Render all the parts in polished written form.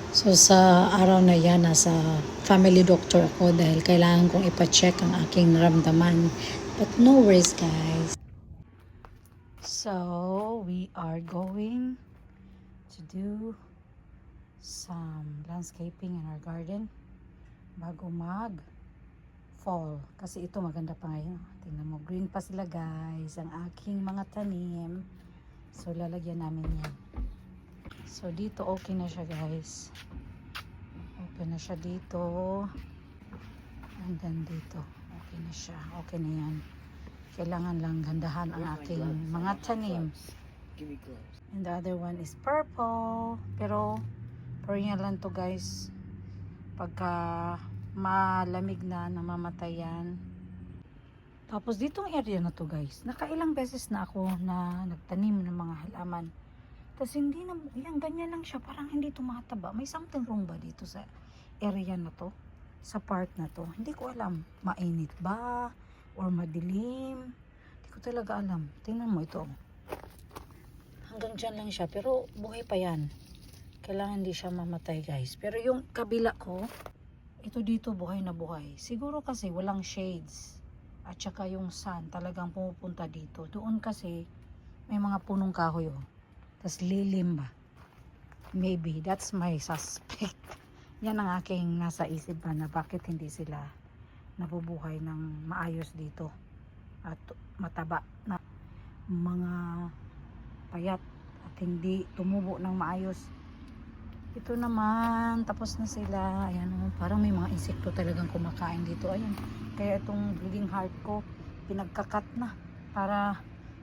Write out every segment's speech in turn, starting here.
So sa araw na yan, nasa family doctor ako dahil kailangan kong ipacheck ang aking naramdaman. But no worries guys. So we are going to do some landscaping in our garden bago mag fall. Kasi ito maganda pa ngayon. Tingnan mo, green pa sila guys. Ang aking mga tanim. So lalagyan namin yan. So dito okay na siya guys. Okay na siya dito. And then dito. Okay na siya. Okay na yan. Kailangan lang gandahan ang aking mga tanim. And the other one is purple. Pero paringan lang to guys. Pagka malamig na, namamatay yan. Tapos ditong area na to guys. Nakailang beses na ako na nagtanim ng mga halaman. Tapos hindi na, yan, ganyan lang siya. Parang hindi tumataba. May something wrong ba dito sa area na to? Sa part na to? Hindi ko alam. Mainit ba? Or madilim? Hindi ko talaga alam. Tingnan mo ito. Hanggang dyan lang siya. Pero buhay pa yan. Kailangan hindi siya mamatay guys. Pero yung kabila ko, ito dito buhay na buhay. Siguro kasi walang shades. At saka yung sun talagang pumupunta dito. Doon kasi may mga punong kahoy oh. Tas lilim ba? Maybe. That's my suspect. Yan ang aking nasa isip ba na bakit hindi sila nabubuhay ng maayos dito. At mataba na mga payat at hindi tumubo ng maayos. Ito naman, tapos na sila. Ayan, parang may mga insekto talagang kumakain dito. Ayan. Kaya itong bleeding heart ko, pinagkakat na. Para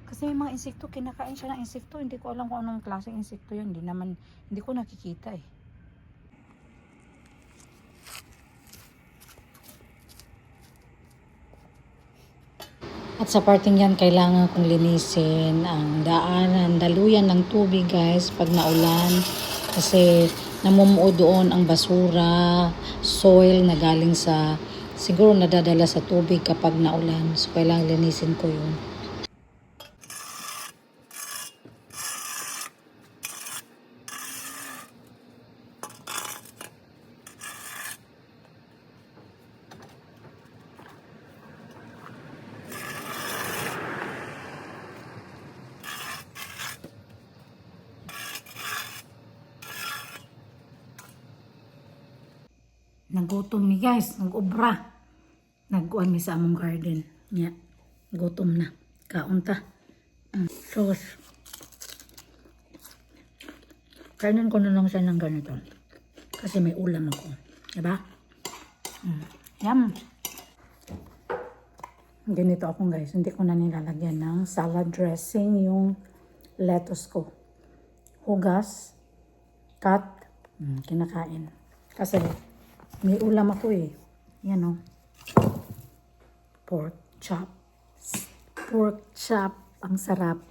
kasi may mga insekto, kinakain siya ng insekto. Hindi ko alam kung anong klaseng insekto yun. Hindi ko nakikita eh. At sa parting yan, kailangan kong linisin ang daanan, daluyan ng tubig guys pag naulan. Kasi namumuo doon ang basura, soil na galing sa, siguro nadadala sa tubig kapag naulan. So kailangan linisin ko yun. Nagutom mi guys, nag-ubra. Nag-uwan mi sa among garden. Nya, gutom na. Kaunta. Sos. Kainin ko na lang siya ng ganito. Kasi may ulam ako. Diba? Yum. Ganito ako guys. Hindi ko na nilalagyan ng salad dressing yung lettuce ko. Hugas. Cut. Kinakain. Kasi may ulam ako eh. Yan o. Pork chop. Pork chop. Ang sarap.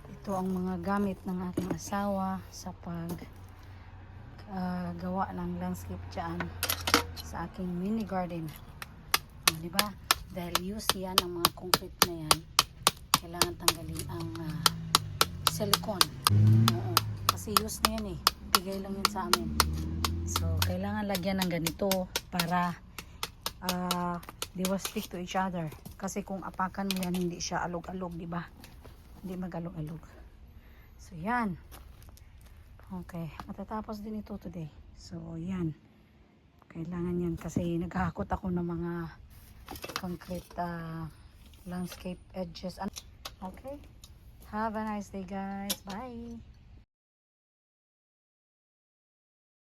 Ito ang mga gamit ng aking asawa sa gawa ng landscape dyan sa aking mini garden. Diba? Dahil use yan ang mga concrete na yan. Kailangan tanggalin ang silicone. Oo. Kasi use na yan eh. Bigay lang yan sa amin. So, kailangan lagyan ng ganito para they will stick to each other. Kasi kung apakan mo yan, hindi siya alog-alog, di ba? Hindi mag-alog-alog. So, yan. Okay. Matatapos din ito today. So, yan. Kailangan yan kasi naghahakot ako ng mga concrete landscape edges. Okay. Have a nice day, guys. Bye.